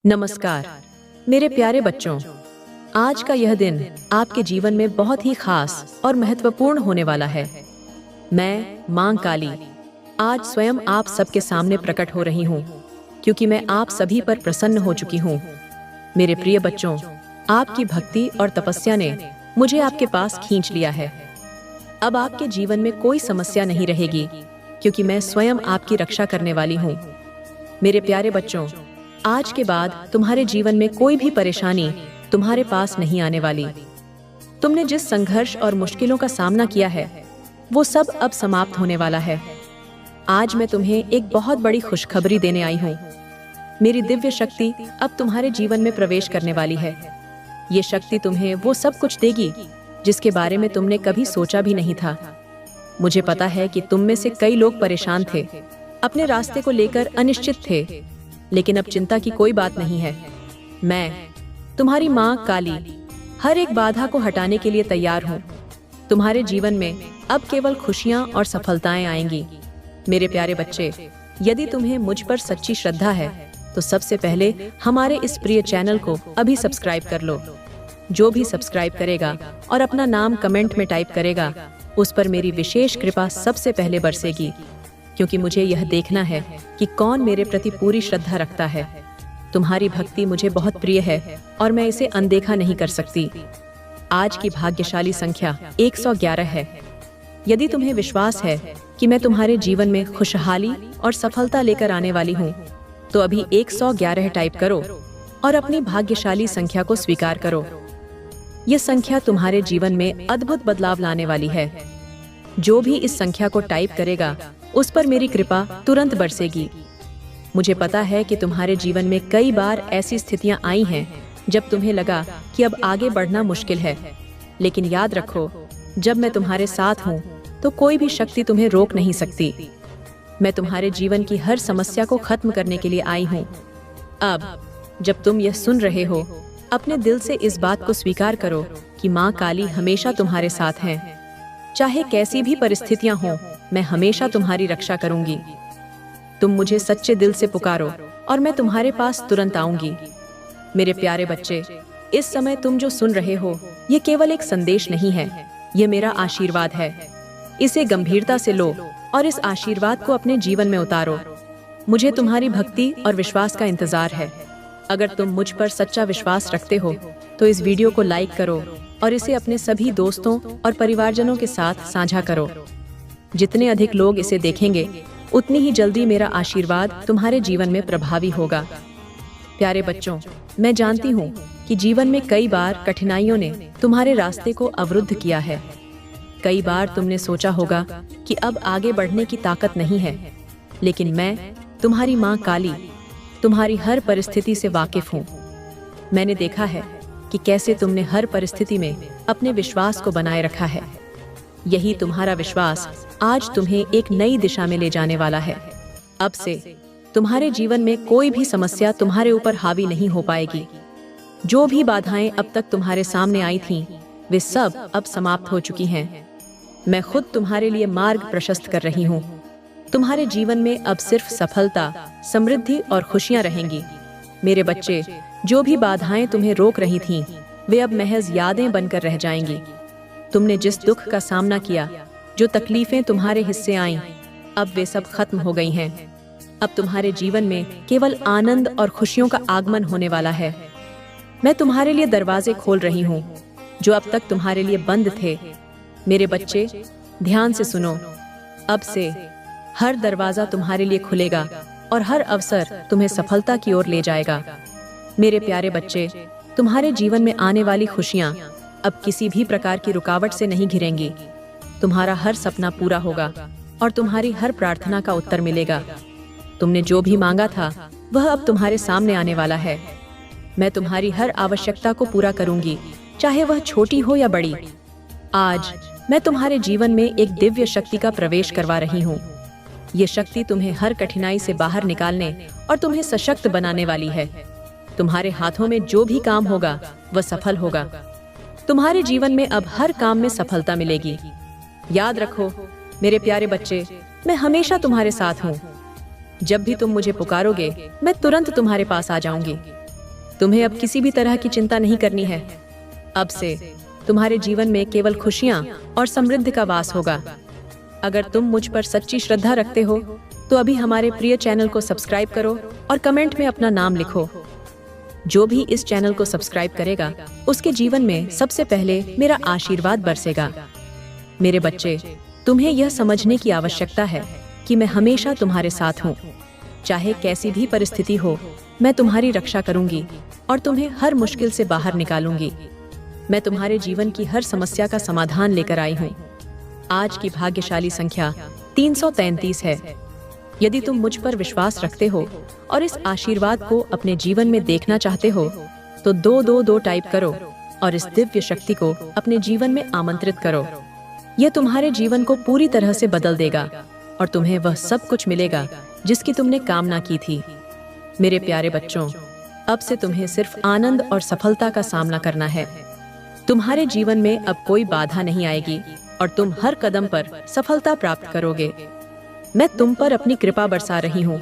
नमस्कार मेरे प्यारे बच्चों, आज का यह दिन आपके जीवन में बहुत ही खास और महत्वपूर्ण होने वाला है। मैं मां काली आज स्वयं आप सबके सामने प्रकट हो रही हूँ, क्योंकि मैं आप सभी पर प्रसन्न हो चुकी हूँ। मेरे प्रिय बच्चों, आपकी भक्ति और तपस्या ने मुझे आपके पास खींच लिया है। अब आपके जीवन में कोई समस्या नहीं रहेगी, क्योंकि मैं स्वयं आपकी रक्षा करने वाली हूँ। मेरे प्यारे बच्चों, आज के बाद तुम्हारे जीवन में कोई भी परेशानी तुम्हारे पास नहीं आने वाली। तुमने जिस संघर्ष और मुश्किलों का सामना किया है, वो सब अब समाप्त होने वाला है। आज मैं तुम्हें एक बहुत बड़ी खुशखबरी देने आई हूँ। मेरी दिव्य शक्ति अब तुम्हारे जीवन में प्रवेश करने वाली है। ये शक्ति तुम्हें वो सब कुछ देगी जिसके बारे में तुमने कभी सोचा भी नहीं था। मुझे पता है कि तुम में से कई लोग परेशान थे, अपने रास्ते को लेकर अनिश्चित थे, लेकिन अब चिंता की कोई बात नहीं है। मैं तुम्हारी माँ काली हर एक बाधा को हटाने के लिए तैयार हूँ। तुम्हारे जीवन में अब केवल खुशियाँ और सफलताएं आएंगी। मेरे प्यारे बच्चे, यदि तुम्हें मुझ पर सच्ची श्रद्धा है तो सबसे पहले हमारे इस प्रिय चैनल को अभी सब्सक्राइब कर लो। जो भी सब्सक्राइब करेगा और अपना नाम कमेंट में टाइप करेगा, उस पर मेरी विशेष कृपा सबसे पहले बरसेगी, क्योंकि मुझे यह देखना है कि कौन मेरे प्रति पूरी श्रद्धा रखता है। तुम्हारी भक्ति मुझे बहुत प्रिय है और मैं इसे अनदेखा नहीं कर सकती। आज की भाग्यशाली संख्या 111 है। यदि तुम्हें विश्वास है कि मैं तुम्हारे जीवन में खुशहाली और सफलता लेकर आने वाली हूँ, तो अभी 111 टाइप करो और अपनी भाग्यशाली संख्या को स्वीकार करो। यह संख्या तुम्हारे जीवन में अद्भुत बदलाव लाने वाली है। जो भी इस संख्या को टाइप करेगा, उस पर मेरी कृपा तुरंत बरसेगी। मुझे पता है कि तुम्हारे जीवन में कई बार ऐसी स्थितियां आई हैं जब तुम्हें लगा कि अब आगे बढ़ना मुश्किल है, लेकिन याद रखो, जब मैं तुम्हारे साथ हूँ तो कोई भी शक्ति तुम्हें रोक नहीं सकती। मैं तुम्हारे जीवन की हर समस्या को खत्म करने के लिए आई हूँ। अब जब तुम यह सुन रहे हो, अपने दिल से इस बात को स्वीकार करो कि माँ काली हमेशा तुम्हारे साथ हैं। चाहे कैसी भी परिस्थितियां हों, मैं हमेशा तुम्हारी रक्षा करूंगी। तुम मुझे सच्चे दिल से पुकारो और मैं तुम्हारे पास तुरंत आऊंगी। मेरे प्यारे बच्चे, इस समय तुम जो सुन रहे हो, ये केवल एक संदेश नहीं है, ये मेरा आशीर्वाद है। इसे गंभीरता से लो और इस आशीर्वाद को अपने जीवन में उतारो। मुझे तुम्हारी भक्ति और विश्वास का इंतजार है। अगर तुम मुझ पर सच्चा विश्वास रखते हो तो इस वीडियो को लाइक करो और इसे अपने सभी दोस्तों और परिवारजनों के साथ साझा करो। जितने अधिक लोग इसे देखेंगे, उतनी ही जल्दी मेरा आशीर्वाद तुम्हारे जीवन में प्रभावी होगा। प्यारे बच्चों, मैं जानती हूँ कि जीवन में कई बार कठिनाइयों ने तुम्हारे रास्ते को अवरुद्ध किया है। कई बार तुमने सोचा होगा कि अब आगे बढ़ने की ताकत नहीं है, लेकिन मैं तुम्हारी माँ काली तुम्हारी हर परिस्थिति से वाकिफ हूँ। मैंने देखा है कि कैसे तुमने हर परिस्थिति में अपने विश्वास को बनाए रखा है। यही तुम्हारा विश्वास आज तुम्हें एक नई दिशा में ले जाने वाला है। अब से तुम्हारे जीवन में कोई भी समस्या तुम्हारे ऊपर हावी नहीं हो पाएगी। जो भी बाधाएं अब तक तुम्हारे सामने आई थीं, वे सब अब समाप्त हो चुकी हैं। मैं खुद तुम्हारे लिए मार्ग प्रशस्त कर रही हूँ। तुम्हारे जीवन में अब सिर्फ सफलता, समृद्धि और खुशियाँ रहेंगी। मेरे बच्चे, जो भी बाधाएं तुम्हें रोक रही थीं, वे अब महज यादें बनकर रह जाएंगी। तुमने जिस दुख का सामना किया, जो तकलीफें तुम्हारे हिस्से आईं, अब वे सब खत्म हो गई हैं। अब तुम्हारे जीवन में केवल आनंद और खुशियों का आगमन होने वाला है। मैं तुम्हारे लिए दरवाजे खोल रही हूँ जो अब तक तुम्हारे लिए बंद थे। मेरे बच्चे, ध्यान से सुनो। अब से हर दरवाजा तुम्हारे लिए खुलेगा और हर अवसर तुम्हें सफलता की ओर ले जाएगा। मेरे प्यारे बच्चे, तुम्हारे जीवन में आने वाली खुशियाँ अब किसी भी प्रकार की रुकावट से नहीं घिरेंगी। तुम्हारा हर सपना पूरा होगा और तुम्हारी हर प्रार्थना का उत्तर मिलेगा। तुमने जो भी मांगा था, वह अब तुम्हारे सामने आने वाला है। मैं तुम्हारी हर आवश्यकता को पूरा करूंगी, चाहे वह छोटी हो या बड़ी। आज मैं तुम्हारे जीवन में एक दिव्य शक्ति का प्रवेश करवा रही हूँ। ये शक्ति तुम्हें हर कठिनाई से बाहर निकालने और तुम्हें सशक्त बनाने वाली है। तुम्हारे हाथों में जो भी काम होगा, वह सफल होगा। तुम्हारे जीवन में अब हर काम में सफलता मिलेगी। याद रखो मेरे प्यारे बच्चे, मैं हमेशा तुम्हारे साथ हूँ। जब भी तुम मुझे पुकारोगे, मैं तुरंत तुम्हारे पास आ जाऊंगी। तुम्हें अब किसी भी तरह की चिंता नहीं करनी है। अब से तुम्हारे जीवन में केवल खुशियां और समृद्धि का वास होगा। अगर तुम मुझ पर सच्ची श्रद्धा रखते हो तो अभी हमारे प्रिय चैनल को सब्सक्राइब करो और कमेंट में अपना नाम लिखो। जो भी इस चैनल को सब्सक्राइब करेगा उसके जीवन में सबसे पहले मेरा आशीर्वाद बरसेगा। मेरे बच्चे, तुम्हें यह समझने की आवश्यकता है कि मैं हमेशा तुम्हारे साथ हूँ। चाहे कैसी भी परिस्थिति हो, मैं तुम्हारी रक्षा करूंगी और तुम्हें हर मुश्किल से बाहर निकालूंगी। मैं तुम्हारे जीवन की हर समस्या का समाधान लेकर आई हूँ। आज की भाग्यशाली संख्या 333 है। यदि तुम मुझ पर विश्वास रखते हो और इस आशीर्वाद को अपने जीवन में देखना चाहते हो तो 222 टाइप करो और इस दिव्य शक्ति को अपने जीवन में आमंत्रित करो। यह तुम्हारे जीवन को पूरी तरह से बदल देगा और तुम्हें वह सब कुछ मिलेगा जिसकी तुमने कामना की थी। मेरे प्यारे बच्चों, अब से तुम्हें सिर्फ आनंद और सफलता का सामना करना है। तुम्हारे जीवन में अब कोई बाधा नहीं आएगी और तुम हर कदम पर सफलता प्राप्त करोगे। मैं तुम पर अपनी कृपा बरसा रही हूँ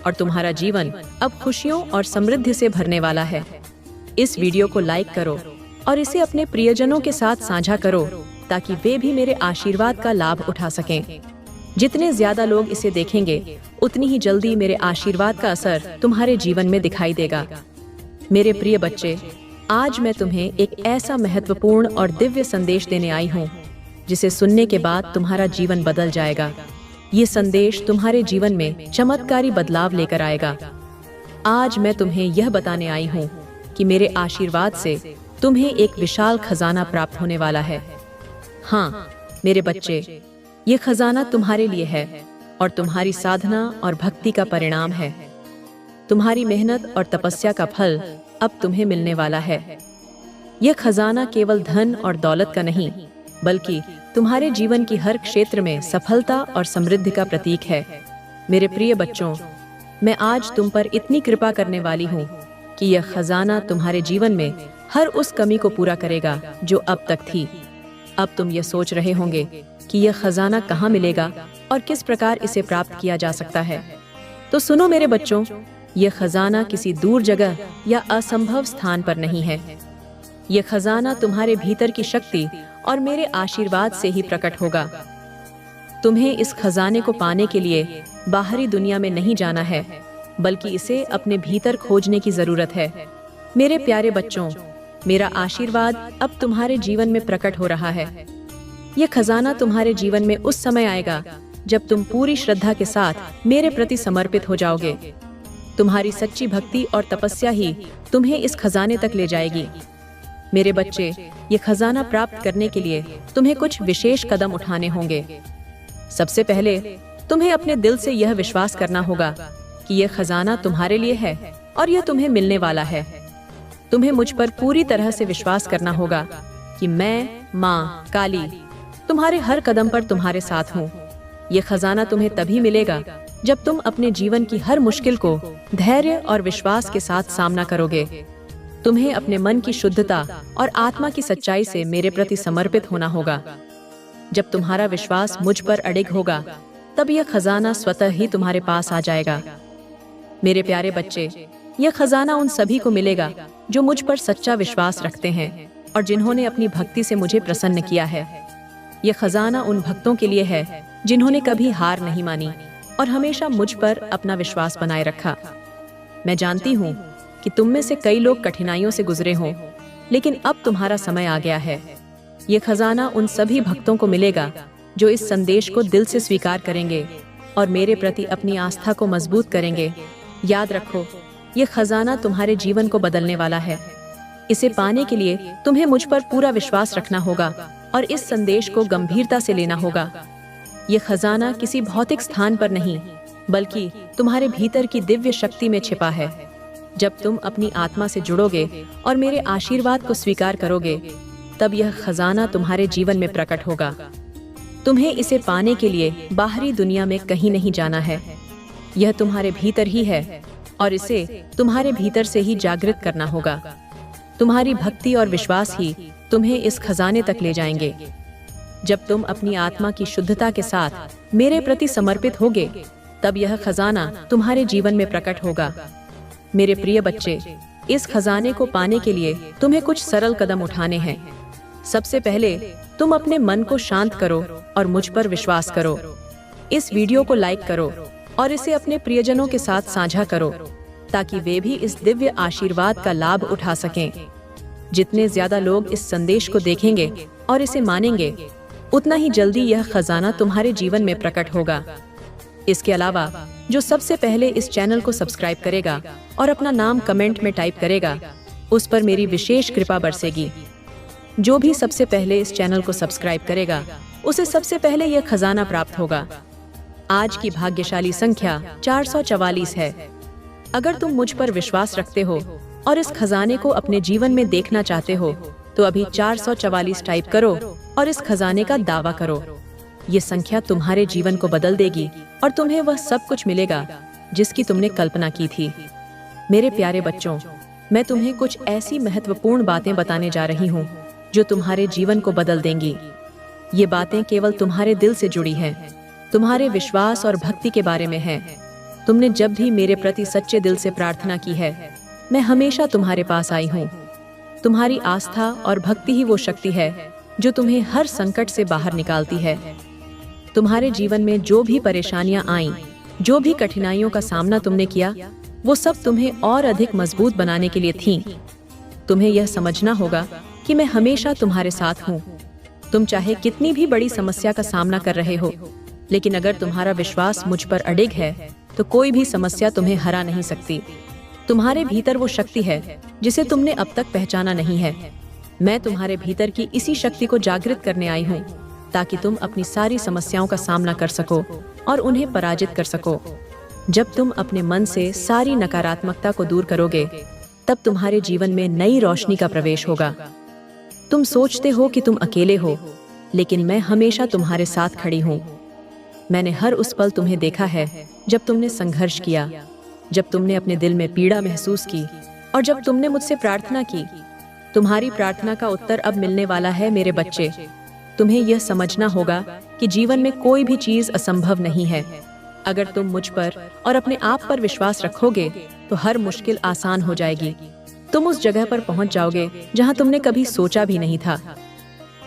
और तुम्हारा जीवन अब खुशियों और समृद्धि से भरने वाला है। इस वीडियो को लाइक करो और इसे अपने प्रियजनों के साथ साझा करो ताकि वे भी मेरे आशीर्वाद का लाभ उठा सकें। जितने ज्यादा लोग इसे देखेंगे उतनी ही जल्दी मेरे आशीर्वाद का असर तुम्हारे जीवन में दिखाई देगा। मेरे प्रिय बच्चे, आज मैं तुम्हें एक ऐसा महत्वपूर्ण और दिव्य संदेश देने आई हूँ जिसे सुनने के बाद तुम्हारा जीवन बदल जाएगा। ये संदेश तुम्हारे जीवन में चमत्कारी बदलाव लेकर आएगा। आज मैं तुम्हें यह बताने आई हूँ कि मेरे आशीर्वाद से तुम्हें एक विशाल खजाना प्राप्त होने वाला है। हाँ मेरे बच्चे, ये खजाना तुम्हारे लिए है और तुम्हारी साधना और भक्ति का परिणाम है। तुम्हारी मेहनत और तपस्या का फल अब तुम्हें मिलने वाला है। यह खजाना केवल धन और दौलत का नहीं, बल्कि तुम्हारे जीवन की हर क्षेत्र में सफलता और समृद्धि का प्रतीक है। मेरे प्रिय बच्चों, मैं आज तुम पर इतनी कृपा करने वाली हूँ कि यह खजाना तुम्हारे जीवन में हर उस कमी को पूरा करेगा जो अब तक थी। अब तुम ये सोच रहे होंगे कि यह खजाना कहाँ मिलेगा और किस प्रकार इसे प्राप्त किया जा सकता है। तो सुनो मेरे बच्चों, यह खजाना किसी दूर जगह या असंभव स्थान पर नहीं है। यह खजाना तुम्हारे भीतर की शक्ति और मेरे आशीर्वाद से ही प्रकट होगा। तुम्हें इस खजाने को पाने के लिए बाहरी दुनिया में नहीं जाना है, बल्कि इसे अपने भीतर खोजने की जरूरत है। मेरे प्यारे बच्चों, मेरा आशीर्वाद अब तुम्हारे जीवन में प्रकट हो रहा है। यह खजाना तुम्हारे जीवन में उस समय आएगा जब तुम पूरी श्रद्धा के साथ मेरे प्रति समर्पित हो जाओगे। तुम्हारी सच्ची भक्ति और तपस्या ही तुम्हें इस खजाने तक ले जाएगी। मेरे बच्चे, ये खजाना प्राप्त करने के लिए तुम्हें कुछ विशेष कदम उठाने होंगे। सबसे पहले तुम्हें अपने दिल से यह विश्वास करना होगा कि यह खजाना तुम्हारे लिए है और यह तुम्हें मिलने वाला है। तुम्हें मुझ पर पूरी तरह से विश्वास करना होगा कि मैं माँ काली तुम्हारे हर कदम पर तुम्हारे साथ हूँ। यह खजाना तुम्हें तभी मिलेगा जब तुम अपने जीवन की हर मुश्किल को धैर्य और विश्वास के साथ सामना करोगे। तुम्हें अपने मन की शुद्धता और आत्मा की सच्चाई से मेरे प्रति समर्पित होना होगा। जब तुम्हारा विश्वास मुझ पर अडिग होगा, तब यह खजाना स्वतः ही तुम्हारे पास आ जाएगा। मेरे प्यारे बच्चे, यह खजाना उन सभी को मिलेगा जो मुझ पर सच्चा विश्वास रखते हैं और जिन्होंने अपनी भक्ति से मुझे प्रसन्न किया है। यह खजाना उन भक्तों के लिए है जिन्होंने कभी हार नहीं मानी और हमेशा मुझ पर अपना विश्वास बनाए रखा। मैं जानती हूँ कि तुम में से कई लोग कठिनाइयों से गुजरे हों, लेकिन अब तुम्हारा समय आ गया है। यह खजाना उन सभी भक्तों को मिलेगा जो इस संदेश को दिल से स्वीकार करेंगे और मेरे प्रति अपनी आस्था को मजबूत करेंगे। याद रखो, यह खजाना तुम्हारे जीवन को बदलने वाला है। इसे पाने के लिए तुम्हें मुझ पर पूरा विश्वास रखना होगा और इस संदेश को गंभीरता से लेना होगा। यह खजाना किसी भौतिक स्थान पर नहीं, बल्कि तुम्हारे भीतर की दिव्य शक्ति में छिपा है। जब तुम अपनी आत्मा से जुड़ोगे और मेरे आशीर्वाद को स्वीकार करोगे, तब यह खजाना तुम्हारे जीवन में प्रकट होगा। तुम्हें इसे पाने के लिए बाहरी दुनिया में कहीं नहीं जाना है। यह तुम्हारे भीतर ही है और इसे तुम्हारे भीतर से ही जागृत करना होगा। तुम्हारी भक्ति और विश्वास ही तुम्हें इस खजाने तक ले जाएंगे। जब तुम अपनी आत्मा की शुद्धता के साथ मेरे प्रति समर्पित होगे, तब यह खजाना तुम्हारे जीवन में प्रकट होगा। मेरे प्रिय बच्चे, इस खजाने को पाने के लिए तुम्हें कुछ सरल कदम उठाने हैं। सबसे पहले तुम अपने मन को शांत करो और मुझ पर विश्वास करो। इस वीडियो को लाइक करो और इसे अपने प्रियजनों के साथ साझा करो ताकि वे भी इस दिव्य आशीर्वाद का लाभ उठा सकें। जितने ज्यादा लोग इस संदेश को देखेंगे और इसे मानेंगे, उतना ही जल्दी यह खजाना तुम्हारे जीवन में प्रकट होगा। इसके अलावा जो सबसे पहले इस चैनल को सब्सक्राइब करेगा और अपना नाम कमेंट में टाइप करेगा, उस पर मेरी विशेष कृपा बरसेगी। जो भी सबसे पहले इस चैनल को सब्सक्राइब करेगा, उसे सबसे पहले यह खजाना प्राप्त होगा। आज की भाग्यशाली संख्या 444 है। अगर तुम मुझ पर विश्वास रखते हो और इस खजाने को अपने जीवन में देखना चाहते हो, तो अभी 444 टाइप करो और इस खजाने का दावा करो। ये संख्या तुम्हारे जीवन को बदल देगी और तुम्हें वह सब कुछ मिलेगा जिसकी तुमने कल्पना की थी। मेरे प्यारे बच्चों, मैं तुम्हें कुछ ऐसी महत्वपूर्ण बातें बताने जा रही हूँ जो तुम्हारे जीवन को बदल देंगी। ये बातें केवल तुम्हारे दिल से जुड़ी हैं, तुम्हारे विश्वास और भक्ति के बारे में है। तुमने जब भी मेरे प्रति सच्चे दिल से प्रार्थना की है, मैं हमेशा तुम्हारे पास आई हूँ। तुम्हारी आस्था और भक्ति ही वो शक्ति है जो तुम्हें हर संकट से बाहर निकालती है। तुम्हारे जीवन में जो भी परेशानियां आईं, जो भी कठिनाइयों का सामना तुमने किया, वो सब तुम्हें और अधिक मजबूत बनाने के लिए थीं। तुम्हें यह समझना होगा कि मैं हमेशा तुम्हारे साथ हूँ। तुम चाहे कितनी भी बड़ी समस्या का सामना कर रहे हो, लेकिन अगर तुम्हारा विश्वास मुझ पर अडिग है, तो कोई भी समस्या तुम्हें हरा नहीं सकती। तुम्हारे भीतर वो शक्ति है जिसे तुमने अब तक पहचाना नहीं है। मैं तुम्हारे भीतर की इसी शक्ति को जागृत करने आई हूँ ताकि तुम अपनी सारी समस्याओं का सामना कर सको और उन्हें पराजित कर सको। जब तुम अपने मन से सारी नकारात्मकता को दूर करोगे, तब तुम्हारे जीवन में नई रोशनी का प्रवेश होगा। तुम सोचते हो कि तुम अकेले हो, लेकिन मैं हमेशा तुम्हारे साथ खड़ी हूँ। मैंने हर उस पल तुम्हें देखा है जब तुमने संघर्ष किया, जब तुमने अपने दिल में पीड़ा महसूस की और जब तुमने मुझसे प्रार्थना की। तुम्हारी प्रार्थना का उत्तर अब मिलने वाला है मेरे बच्चे। तुम्हें यह समझना होगा कि जीवन में कोई भी चीज असंभव नहीं है। अगर तुम मुझ पर और अपने आप पर विश्वास रखोगे, तो हर मुश्किल आसान हो जाएगी। तुम उस जगह पर पहुंच जाओगे जहां तुमने कभी सोचा भी नहीं था।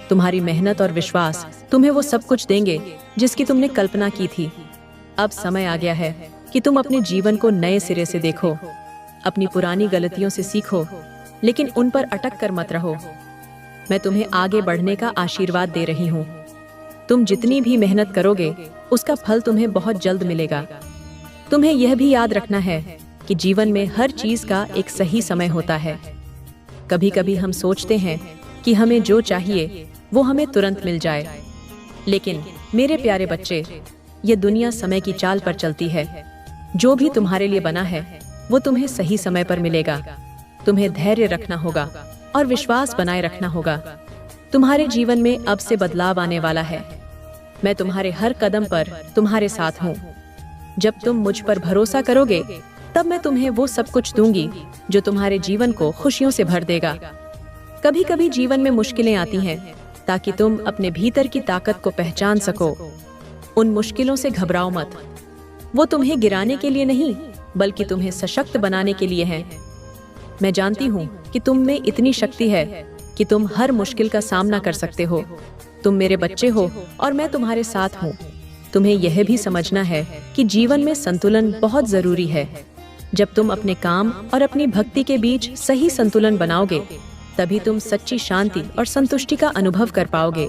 तुम्हारी मेहनत और विश्वास तुम्हें वो सब कुछ देंगे जिसकी तुमने कल्पना की थी। अब समय आ गया है कि तुम अपने जीवन को नए सिरे से देखो। अपनी पुरानी गलतियों से सीखो, लेकिन उन पर अटक कर मत रहो। मैं तुम्हें आगे बढ़ने का आशीर्वाद दे रही हूँ। तुम जितनी भी मेहनत करोगे, उसका फल तुम्हें बहुत जल्द मिलेगा। तुम्हें यह भी याद रखना है कि जीवन में हर चीज का एक सही समय होता है। कभी कभी हम सोचते हैं कि हमें जो चाहिए वो हमें तुरंत मिल जाए, लेकिन मेरे प्यारे बच्चे, ये दुनिया समय की चाल पर चलती है। जो भी तुम्हारे लिए बना है वो तुम्हें सही समय पर मिलेगा। तुम्हें धैर्य रखना होगा और विश्वास बनाए रखना होगा। तुम्हारे जीवन में अब से बदलाव आने वाला है। मैं तुम्हारे हर कदम पर तुम्हारे साथ हूँ। जब तुम मुझ पर भरोसा करोगे, तब मैं तुम्हें वो सब कुछ दूंगी जो तुम्हारे जीवन को खुशियों से भर देगा। कभी कभी जीवन में मुश्किलें आती हैं ताकि तुम अपने भीतर की ताकत को पहचान सको। उन मुश्किलों से घबराओ मत। वो तुम्हें गिराने के लिए नहीं, बल्कि तुम्हें सशक्त बनाने के लिए हैं। मैं जानती हूँ कि तुम में इतनी शक्ति है कि तुम हर मुश्किल का सामना कर सकते हो। तुम मेरे बच्चे हो और मैं तुम्हारे साथ हूँ। तुम्हें यह भी समझना है कि जीवन में संतुलन बहुत जरूरी है। जब तुम अपने काम और अपनी भक्ति के बीच सही संतुलन बनाओगे, तभी तुम सच्ची शांति और संतुष्टि का अनुभव कर पाओगे।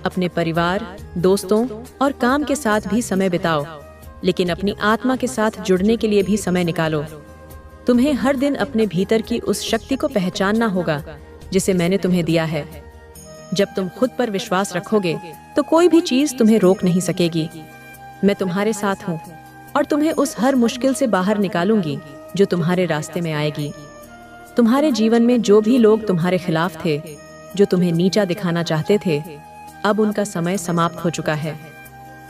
अपने परिवार, दोस्तों और काम के साथ भी समय बिताओ, लेकिन अपनी आत्मा के साथ जुड़ने के लिए भी समय निकालो। तुम्हें हर दिन अपने भीतर की उस शक्ति को पहचानना होगा जिसे मैंने तुम्हें दिया है। जब तुम खुद पर विश्वास रखोगे, तो कोई भी चीज तुम्हें रोक नहीं सकेगी। मैं तुम्हारे साथ हूँ और तुम्हें उस हर मुश्किल से बाहर निकालूंगी जो तुम्हारे रास्ते में आएगी। तुम्हारे जीवन में जो भी लोग तुम्हारे खिलाफ थे, जो तुम्हें नीचा दिखाना चाहते थे, अब उनका समय समाप्त हो चुका है।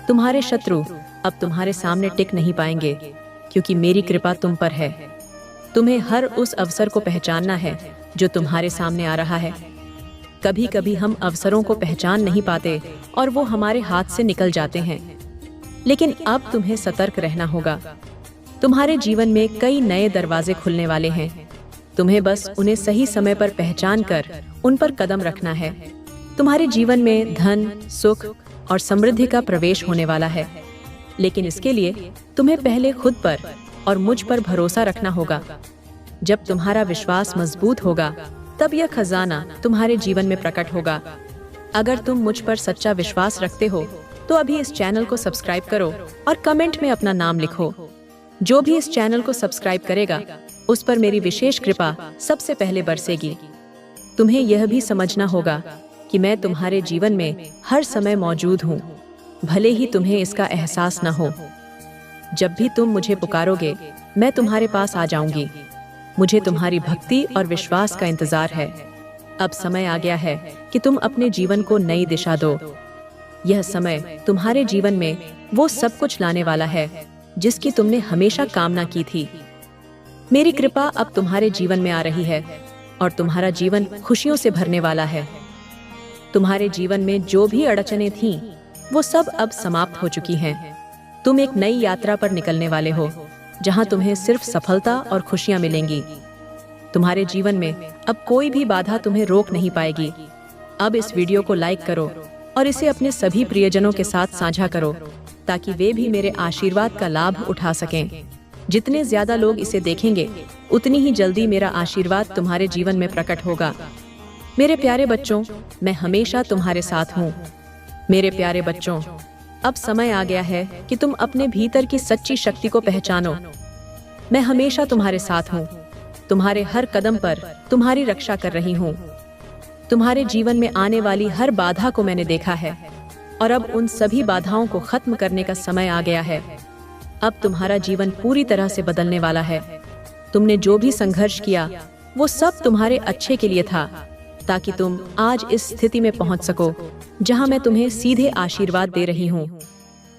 तुम्हारे शत्रु अब तुम्हारे सामने टिक नहीं पाएंगे, क्योंकि मेरी कृपा तुम पर है। तुम्हें हर उस अवसर को पहचानना है जो तुम्हारे सामने आ रहा है। कभी कभी हम अवसरों को पहचान नहीं पाते और वो हमारे हाथ से निकल जाते हैं, लेकिन अब तुम्हें सतर्क रहना होगा। तुम्हारे जीवन में कई नए दरवाजे खुलने वाले हैं। तुम्हें बस उन्हें सही समय पर पहचान कर उन पर कदम रखना है। तुम्हारे जीवन में धन, सुख और समृद्धि का प्रवेश होने वाला है, लेकिन इसके लिए तुम्हें पहले खुद पर और मुझ पर भरोसा रखना होगा। जब तुम्हारा विश्वास मजबूत होगा, तब यह खजाना तुम्हारे जीवन में प्रकट होगा। अगर तुम मुझ पर सच्चा विश्वास रखते हो, तो अभी इस चैनल को सब्सक्राइब करो और कमेंट में अपना नाम लिखो। जो भी इस चैनल को सब्सक्राइब करेगा, उस पर मेरी विशेष कृपा सबसे पहले बरसेगी। तुम्हें यह भी समझना होगा कि मैं तुम्हारे जीवन में हर समय मौजूद हूँ, भले ही तुम्हें इसका एहसास न हो। जब भी तुम मुझे पुकारोगे, मैं तुम्हारे पास आ जाऊंगी। मुझे तुम्हारी भक्ति और विश्वास का इंतजार है। अब समय आ गया है कि तुम अपने जीवन को नई दिशा दो। यह समय तुम्हारे जीवन में वो सब कुछ लाने वाला है जिसकी तुमने हमेशा कामना की थी। मेरी कृपा अब तुम्हारे जीवन में आ रही है और तुम्हारा जीवन खुशियों से भरने वाला है। तुम्हारे जीवन में जो भी अड़चनें थीं, वो सब अब समाप्त हो चुकी हैं। तुम एक नई यात्रा पर निकलने वाले हो, जहां तुम्हें सिर्फ सफलता और खुशियां मिलेंगी। तुम्हारे जीवन में अब कोई भी बाधा तुम्हें रोक नहीं पाएगी। अब इस वीडियो को लाइक करो और इसे अपने सभी प्रियजनों के साथ साझा करो, ताकि वे भी मेरे आशीर्वाद का लाभ उठा सकें। जितने ज्यादा लोग इसे देखेंगे, उतनी ही जल्दी मेरा आशीर्वाद तुम्हारे जीवन में प्रकट होगा। मेरे प्यारे बच्चों, मैं हमेशा तुम्हारे साथ हूँ। मेरे प्यारे बच्चों, अब समय आ गया है कि तुम अपने भीतर की सच्ची शक्ति को पहचानो। मैं हमेशा तुम्हारे साथ हूँ। तुम्हारे हर कदम पर तुम्हारी रक्षा कर रही हूँ। तुम्हारे जीवन में आने वाली हर बाधा को मैंने देखा है और अब उन सभी बाधाओं को खत्म करने का समय आ गया है। अब तुम्हारा जीवन पूरी तरह से बदलने वाला है। तुमने जो भी संघर्ष किया, वो सब तुम्हारे अच्छे के लिए था, ताकि तुम आज इस स्थिति में पहुंच सको जहां मैं तुम्हें सीधे आशीर्वाद दे रही हूं।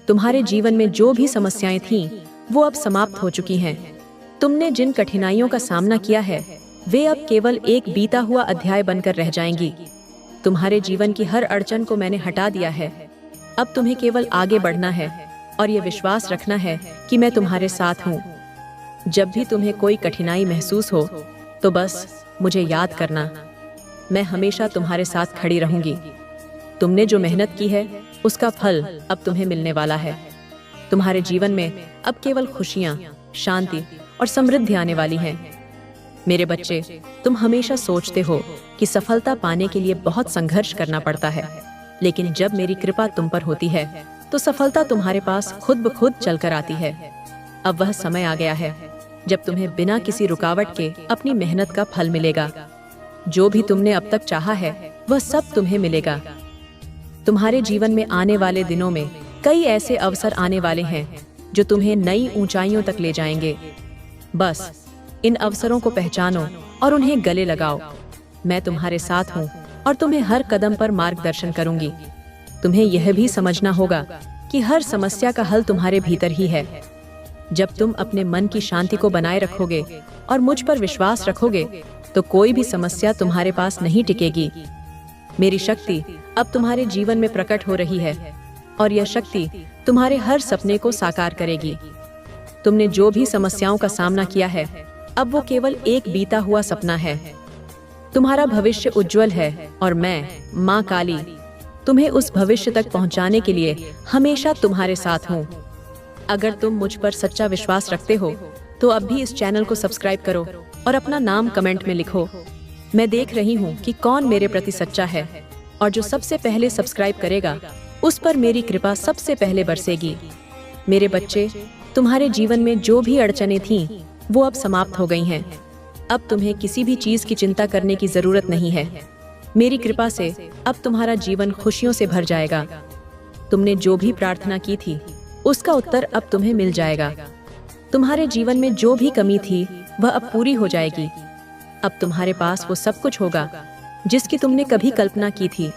तुम्हारे जीवन में जो भी समस्याएं थीं, वो अब समाप्त हो चुकी हैं। तुमने जिन कठिनाइयों का सामना किया है, वे अब केवल एक बीता हुआ अध्याय बनकर रह जाएंगी। तुम्हारे जीवन की हर अड़चन को मैंने हटा दिया है। अब तुम्हें केवल आगे बढ़ना है और ये विश्वास रखना है कि मैं तुम्हारे साथ हूँ। जब भी तुम्हें कोई कठिनाई महसूस हो, तो बस मुझे याद करना। मैं हमेशा तुम्हारे साथ खड़ी रहूंगी। तुमने जो मेहनत की है, उसका फल अब तुम्हें मिलने वाला है। तुम्हारे जीवन में अब केवल खुशियाँ, शांति और समृद्धि आने वाली हैं। मेरे बच्चे, तुम हमेशा सोचते हो कि सफलता पाने के लिए बहुत संघर्ष करना पड़ता है, लेकिन जब मेरी कृपा तुम पर होती है, तो सफलता तुम्हारे पास खुद ब खुद चलकर आती है। अब वह समय आ गया है जब तुम्हें बिना किसी रुकावट के अपनी मेहनत का फल मिलेगा। जो भी तुमने अब तक चाहा है, वह सब तुम्हें मिलेगा। तुम्हारे जीवन में आने वाले दिनों में कई ऐसे अवसर आने वाले हैं जो तुम्हें नई ऊंचाइयों तक ले जाएंगे। बस इन अवसरों को पहचानो और उन्हें गले लगाओ। मैं तुम्हारे साथ हूँ और तुम्हें हर कदम पर मार्गदर्शन करूंगी। तुम्हें यह भी समझना होगा कि हर समस्या का हल तुम्हारे भीतर ही है। जब तुम अपने मन की शांति को बनाए रखोगे और मुझ पर विश्वास रखोगे, तो कोई भी समस्या तुम्हारे पास नहीं टिकेगी। मेरी शक्ति अब तुम्हारे जीवन में प्रकट हो रही है और यह शक्ति तुम्हारे हर सपने को साकार करेगी। तुमने जो भी समस्याओं का सामना किया है, अब वो केवल एक बीता हुआ सपना है। तुम्हारा भविष्य उज्जवल है और मैं, माँ काली, तुम्हें उस भविष्य तक पहुँचाने के लिए हमेशा तुम्हारे साथ हूँ। अगर तुम मुझ पर सच्चा विश्वास रखते हो, तो अब भी इस चैनल को सब्सक्राइब करो और अपना नाम कमेंट में लिखो। मैं देख रही हूँ कि कौन मेरे प्रति सच्चा है, और जो सबसे पहले सब्सक्राइब करेगा, उस पर मेरी कृपा सबसे पहले बरसेगी। मेरे बच्चे, तुम्हारे जीवन में जो भी अड़चनें थीं, वो अब समाप्त हो गई हैं। अब तुम्हें किसी भी चीज की चिंता करने की जरूरत नहीं है। मेरी कृपा से अब तुम्हारा जीवन खुशियों से भर जाएगा। तुमने जो भी प्रार्थना की थी, उसका उत्तर अब तुम्हें मिल जाएगा। तुम्हारे जीवन में जो भी कमी थी, वह अब पूरी हो जाएगी। अब तुम्हारे पास वो सब कुछ होगा जिसकी तुमने कभी कल्पना की थी।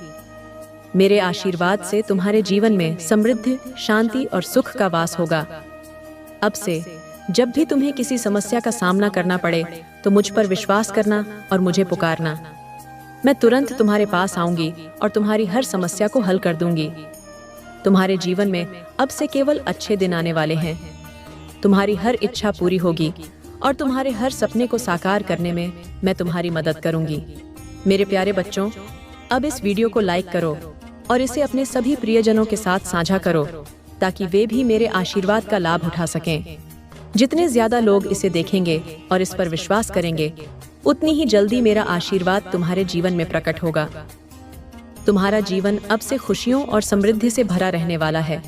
मेरे आशीर्वाद से तुम्हारे जीवन में समृद्धि, शांति और सुख का वास होगा। अब से जब भी तुम्हें किसी समस्या का सामना करना पड़े, तो मुझ पर विश्वास करना और मुझे पुकारना। मैं तुरंत तुम्हारे पास आऊंगी और तुम्हारी हर समस्या को हल कर दूंगी। तुम्हारे जीवन में अब से केवल अच्छे दिन आने वाले हैं। तुम्हारी हर इच्छा पूरी होगी और तुम्हारे हर सपने को साकार करने में मैं तुम्हारी मदद करूंगी। मेरे प्यारे बच्चों, अब इस वीडियो को लाइक करो और इसे अपने सभी प्रियजनों के साथ साझा करो ताकि वे भी मेरे आशीर्वाद का लाभ उठा सकें। जितने ज्यादा लोग इसे देखेंगे और इस पर विश्वास करेंगे, उतनी ही जल्दी मेरा आशीर्वाद तुम्हारे जीवन में प्रकट होगा। तुम्हारा जीवन अब से खुशियों और समृद्धि से भरा रहने वाला है।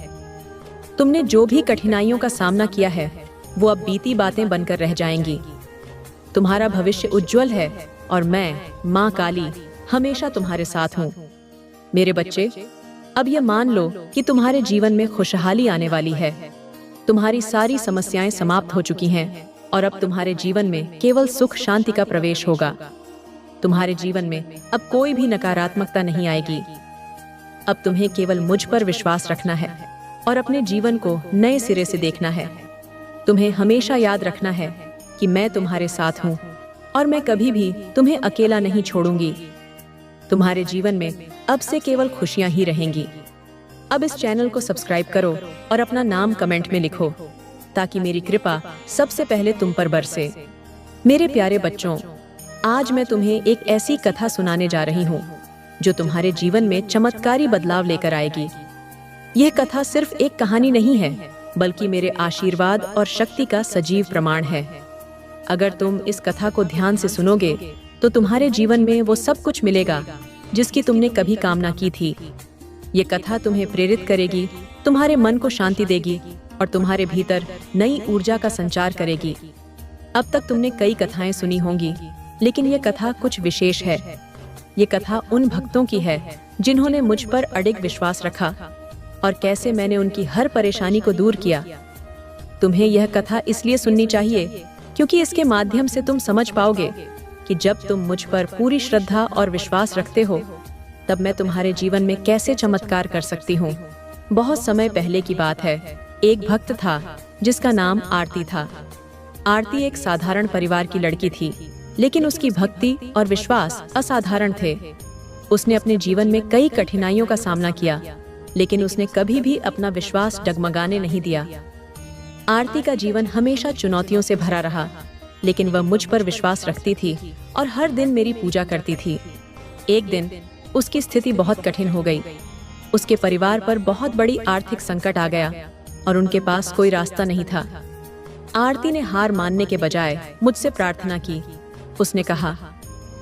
तुमने जो भी कठिनाइयों का सामना किया है, वो अब बीती बातें बनकर रह जाएंगी। तुम्हारा भविष्य उज्जवल है और मैं, माँ काली, हमेशा तुम्हारे साथ हूँ। मेरे बच्चे, अब ये मान लो कि तुम्हारे जीवन में खुशहाली आने वाली है। तुम्हारी सारी समस्याएं समाप्त हो चुकी हैं और अब तुम्हारे जीवन में केवल सुख शांति का प्रवेश होगा। तुम्हारे जीवन में अब कोई भी नकारात्मकता नहीं आएगी। अब तुम्हें केवल मुझ पर विश्वास रखना है और अपने जीवन को नए सिरे से देखना है। तुम्हें हमेशा याद रखना है कि मैं तुम्हारे साथ हूँ और मैं कभी भी तुम्हें अकेला नहीं छोड़ूंगी। तुम्हारे जीवन में अब से केवल खुशियां ही रहेंगी। अब इस चैनल को सब्सक्राइब करो और अपना नाम कमेंट में लिखो ताकि मेरी कृपा सबसे पहले तुम पर बरसे। मेरे प्यारे बच्चों, आज मैं तुम्हें एक ऐसी कथा सुनाने जा रही हूँ जो तुम्हारे जीवन में चमत्कारी बदलाव लेकर आएगी। यह कथा सिर्फ एक कहानी नहीं है, बल्कि मेरे आशीर्वाद और शक्ति का सजीव प्रमाण है। अगर तुम इस कथा को ध्यान से सुनोगे तो तुम्हारे जीवन में वो सब कुछ मिलेगा जिसकी तुमने कभी कामना की थी। ये कथा तुम्हें प्रेरित करेगी, तुम्हारे मन को शांति देगी और तुम्हारे भीतर नई ऊर्जा का संचार करेगी। अब तक तुमने कई कथाएं सुनी होंगी, लेकिन ये कथा कुछ विशेष है। ये कथा उन भक्तों की है जिन्होंने मुझ पर अडिग विश्वास रखा और कैसे मैंने उनकी हर परेशानी को दूर किया। तुम्हें यह कथा इसलिए सुननी चाहिए क्योंकि इसके माध्यम से तुम समझ पाओगे कि जब तुम मुझ पर पूरी श्रद्धा और विश्वास रखते हो, तब मैं तुम्हारे जीवन में कैसे चमत्कार कर सकती हूँ। बहुत समय पहले की बात है। एक भक्त था जिसका नाम आरती था। आरती एक साधारण परिवार की लड़की थी, लेकिन उसकी भक्ति और विश्वास असाधारण थे। उसने अपने जीवन में कई कठिनाइयों का सामना किया, लेकिन उसने कभी भी अपना विश्वास डगमगाने नहीं दिया। आरती का जीवन हमेशा चुनौतियों से भरा रहा, लेकिन वह मुझ पर विश्वास रखती थी और हर दिन मेरी पूजा करती थी। एक दिन उसकी स्थिति बहुत कठिन हो गई। उसके परिवार पर बहुत बड़ी आर्थिक संकट आ गया और उनके पास कोई रास्ता नहीं था। आरती ने हार मानने के बजाय मुझसे प्रार्थना की। उसने कहा,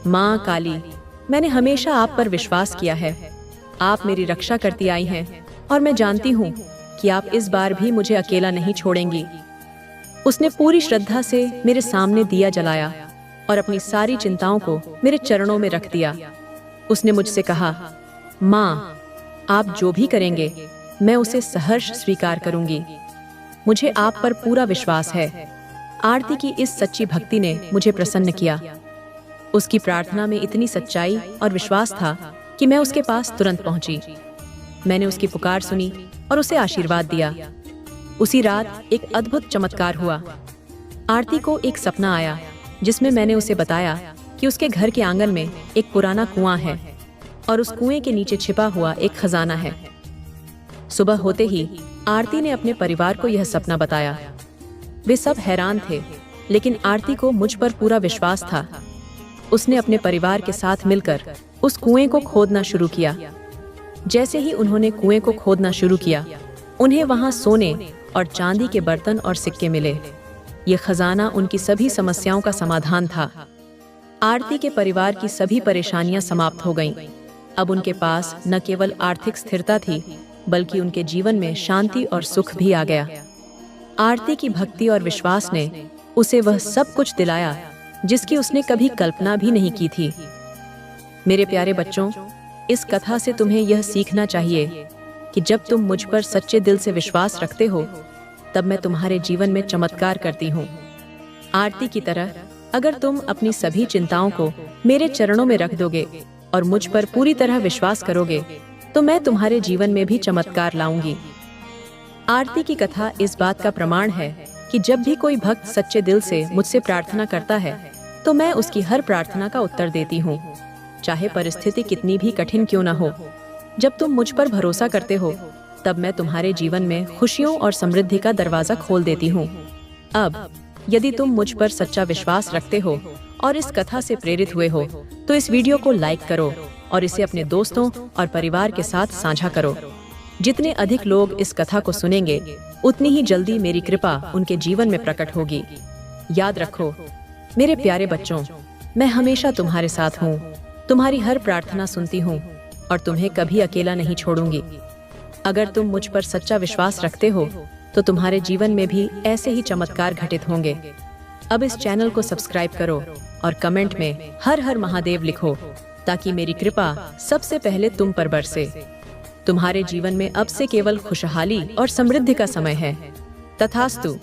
माँ काली, मैंने हमेशा आप पर विश्वास किया है। आप मेरी रक्षा करती आई हैं और मैं जानती हूँ कि आप इस बार भी मुझे अकेला नहीं छोड़ेंगी। उसने पूरी श्रद्धा से मेरे सामने दिया जलाया और अपनी सारी चिंताओं को मेरे चरणों में रख दिया। उसने मुझसे कहा, माँ, आप जो भी करेंगे मैं उसे सहर्ष स्वीकार करूंगी। मुझे आप पर पूरा विश्वास है। आरती की इस सच्ची भक्ति ने मुझे प्रसन्न किया। उसकी प्रार्थना में इतनी सच्चाई और विश्वास था कि मैं उसके पास तुरंत पहुंची। मैंने उसकी पुकार सुनी और उसे आशीर्वाद दिया। उसी रात एक अद्भुत चमत्कार हुआ। आरती को एक सपना आया जिसमें मैंने उसे बताया कि उसके घर के आंगन में एक पुराना कुआं है और उस कुएं के नीचे छिपा हुआ एक खजाना है। सुबह होते ही आरती ने अपने परिवार को यह सपना बताया। वे सब हैरान थे, लेकिन आरती को मुझ पर पूरा विश्वास था। उसने अपने परिवार के साथ मिलकर उस कुएं को खोदना शुरू किया। जैसे ही उन्होंने कुएं को खोदना शुरू किया, उन्हें वहां सोने और चांदी के बर्तन और सिक्के मिले। ये खजाना उनकी सभी समस्याओं का समाधान था। आरती के परिवार की सभी परेशानियां समाप्त हो गईं। अब उनके पास न केवल आर्थिक स्थिरता थी, बल्कि उनके जीवन में शांति और सुख भी आ गया। आरती की भक्ति और विश्वास ने उसे वह सब कुछ दिलाया जिसकी उसने कभी कल्पना भी नहीं की थी। मेरे प्यारे बच्चों, इस कथा से तुम्हें यह सीखना चाहिए कि जब तुम मुझ पर सच्चे दिल से विश्वास रखते हो, तब मैं तुम्हारे जीवन में चमत्कार करती हूँ। आरती की तरह अगर तुम अपनी सभी चिंताओं को मेरे चरणों में रख दोगे और मुझ पर पूरी तरह विश्वास करोगे, तो मैं तुम्हारे जीवन में भी चमत्कार लाऊंगी। आरती की कथा इस बात का प्रमाण है कि जब भी कोई भक्त सच्चे दिल से मुझसे प्रार्थना करता है, तो मैं उसकी हर प्रार्थना का उत्तर देती हूँ, चाहे परिस्थिति कितनी भी कठिन क्यों न हो। जब तुम मुझ पर भरोसा करते हो, तब मैं तुम्हारे जीवन में खुशियों और समृद्धि का दरवाजा खोल देती हूँ। अब यदि तुम मुझ पर सच्चा विश्वास रखते हो और इस कथा से प्रेरित हुए हो तो इस वीडियो को लाइक करो और इसे अपने दोस्तों और परिवार के साथ साझा करो। जितने अधिक लोग इस कथा को सुनेंगे उतनी ही जल्दी मेरी कृपा उनके जीवन में प्रकट होगी। याद रखो मेरे प्यारे बच्चों, मैं हमेशा तुम्हारे साथ हूँ, तुम्हारी हर प्रार्थना सुनती हूँ और तुम्हें कभी अकेला नहीं छोड़ूंगी। अगर तुम मुझ पर सच्चा विश्वास रखते हो तो तुम्हारे जीवन में भी ऐसे ही चमत्कार घटित होंगे। अब इस चैनल को सब्सक्राइब करो और कमेंट में हर हर महादेव लिखो ताकि मेरी कृपा सबसे पहले तुम पर बरसे। तुम्हारे जीवन में अब से केवल खुशहाली और समृद्धि का समय है। तथास्तु।